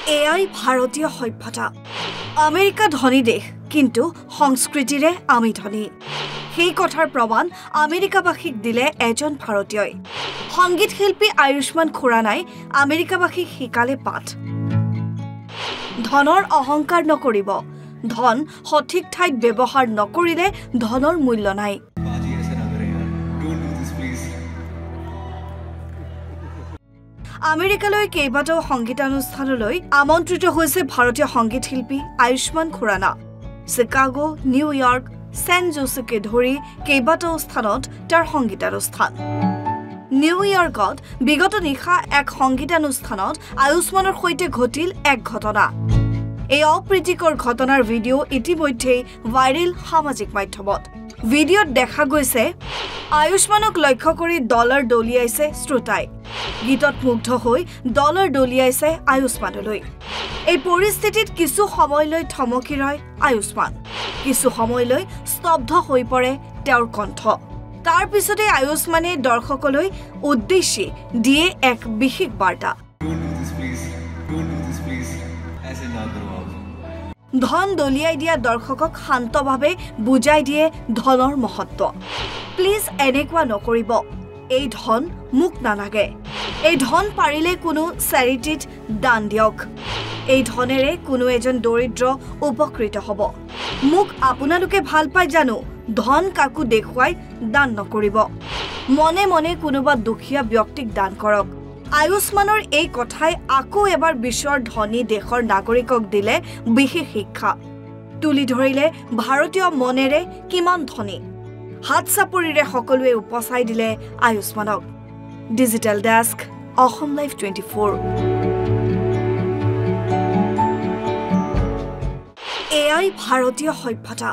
এয়াই ভাৰতীয় সভ্যতা আমেৰিকা ধনী দেশ কিন্তু সংস্কৃতিৰে আমি ধনী সেই কথাৰ প্ৰমাণ আমেৰিকাবাসীক দিলে এজন ভাৰতীয়ই সংগীত শিল্পী আয়ুষ্মান খুৰানাই আমেৰিকাবাসীক শিকালে পাঠ ধনৰ অহংকাৰ নকৰিব ধন সঠিক ঠাইত ব্যৱহাৰ নকৰিলে ধনৰ মূল্য নাই আমেৰিকালৈ কেইবাটাও সংগীতানুষ্ঠানলৈ আমন্ত্ৰিত হৈছে ভাৰতীয় সংগীত শিল্পী আয়ুষ্মান খুৰানা চিকাগো নিউয়ৰ্ক ছেন জোছেকে ধৰি কেইবাটাও স্থানত তাৰ সংগীতানুষ্ঠান নিউয়ৰ্কত বিগত নিশা এক সংগীতানুষ্ঠানত আয়ুষ্মানৰ সৈতে ঘটিল এক ঘটনা এই অপ্ৰীতিকৰ ঘটনাৰ ভিডিঅ' ইতিমধ্যে ভাইৰেল সামাজিক মাধ্যমত ভিডিঅ'ত দেখা গৈছে আয়ুষ্মানক লক্ষ্য কৰি ডলাৰ দলিয়াইছে শ্ৰোতাই গীতত মুগ্ধ হৈ ডলাৰ দলিয়াইছে আয়ুষ্মানলৈ এই পৰিস্থিতিত কিছু সময়লৈ থমকি ৰয় আয়ুষ্মান কিছু সময়লৈ স্তব্ধ হৈ পৰে তেওঁৰ কণ্ঠ তাৰ পিছতে আয়ুষ্মানে দৰ্শকলৈ উদ্দেশ্যি দিয়ে এক বিশেষ বাৰ্তা ধন দলিয়াই দিয়া দৰ্শকক শান্তভাৱে বুজাই দিয়ে ধনৰ মহত্ব প্লিজ এনেকুৱা নকৰিব এই ধন মোক নালাগে এই ধন পাৰিলে কোনো চেৰিটিত দান দিয়ক এই ধনেৰে কোনো এজন দৰিদ্ৰ উপকৃত হ'ব মোক আপোনালোকে ভাল পায় জানো ধন কাকো দেখুৱাই দান নকৰিব মনে মনে কোনোবা দুখীয়া ব্যক্তিক দান কৰক আয়ুষ্মানৰ এই কথাই আকৌ এবাৰ বিশ্বৰ ধনী দেশৰ নাগৰিকক দিলে বিশেষ শিক্ষা তুলি ধৰিলে ভাৰতীয় মনেৰে কিমান ধনী হাত চাপৰিৰে সকলোৱে উপচাই দিলে আয়ুষ্মানক ডিজিটেল ডেস্ক অসম লাইভ 24 এয়াই ভাৰতীয় সভ্যতা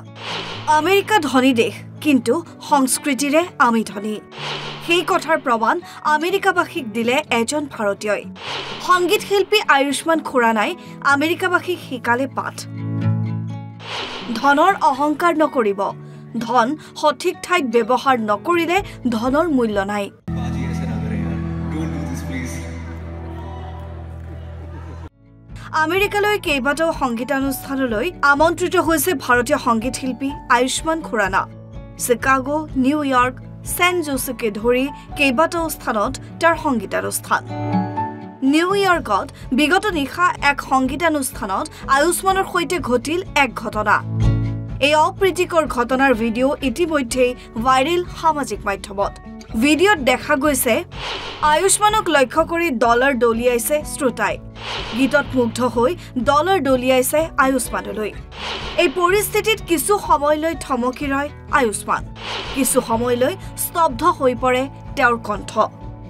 আমেৰিকা ধনী দেশ কিন্তু সংস্কৃতিৰে আমি ধনী সেই কথাৰ প্ৰমাণ আমেৰিকাবাসীক দিলে এজন ভাৰতীয়ই সংগীত শিল্পী আয়ুষ্মান খুৰানাই আমেৰিকাবাসীক শিকালে পাঠ ধনৰ অহংকাৰ নকৰিব ধন সঠিক ঠাইত ব্যৱহাৰ নকৰিলে ধনৰ মূল্য নাই আমেৰিকালৈ কেইবাটাও সংগীতানুষ্ঠানলৈ আমন্ত্ৰিত হৈছে ভাৰতীয় সংগীত শিল্পী আয়ুষ্মান খুৰানা চিকাগো নিউয়ৰ্ক ছেন জোছেকে ধৰি কেইবাটাও স্থানত তাৰ সংগীতানুষ্ঠান নিউয়ৰ্কত বিগত নিশা এক সংগীতানুষ্ঠানত আয়ুষ্মানৰ সৈতে ঘটিল এক ঘটনা এই অপ্ৰীতিকৰ ঘটনাৰ ভিডিঅ' ইতিমধ্যে ভাইৰেল সামাজিক মাধ্যমত ভিডিঅ'ত দেখা গৈছে আয়ুষ্মানক লক্ষ্য কৰি ডলাৰ দলিয়াইছে শ্ৰোতাই গীতত মুগ্ধ হৈ ডলাৰ দলিয়াইছে আয়ুষ্মানলৈ এই পৰিস্থিতিত কিছু সময়লৈ থমকি ৰয় আয়ুষ্মান কিছু সময়লৈ স্তব্ধ হৈ পৰে তেওঁৰ কণ্ঠ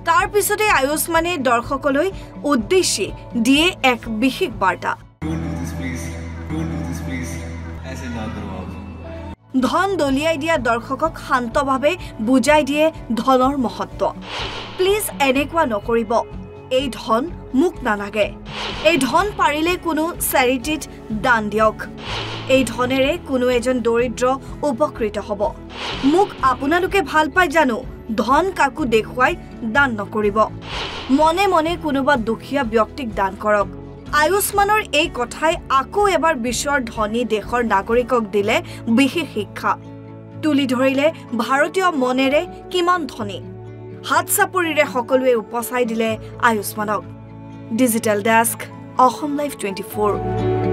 তাৰ পিছতে আয়ুষ্মানে দৰ্শকলৈ উদ্দেশ্যি দিয়ে এক বিশেষ বাৰ্তা ধন দলিয়াই দিয়া দৰ্শকক শান্তভাৱে বুজাই দিয়ে ধনৰ মহত্ব প্লিজ এনেকুৱা নকৰিব এই ধন মোক নালাগে এই ধন পাৰিলে কোনো চেৰিটিত দান দিয়ক এই ধনেৰে কোনো এজন দৰিদ্ৰ উপকৃত হ'ব মোক আপোনালোকে ভাল পায় জানো ধন কাকো দেখুৱাই দান নকৰিব মনে মনে কোনোবা দুখীয়া ব্যক্তিক দান কৰক আয়ুষ্মানৰ এই কথাই আকৌ এবাৰ বিশ্বৰ ধনী দেশৰ নাগৰিকক দিলে বিশেষ শিক্ষা তুলি ধৰিলে ভাৰতীয় মনেৰে কিমান ধনী হাত চাপৰিৰে সকলোৱে উপচাই দিলে আয়ুষ্মানক digital desk Assam live 24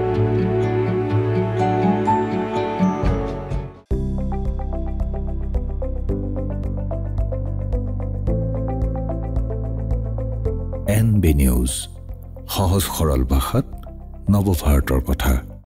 NB news সহজ সৰল ভাষাত নৱভাৰতৰ কথা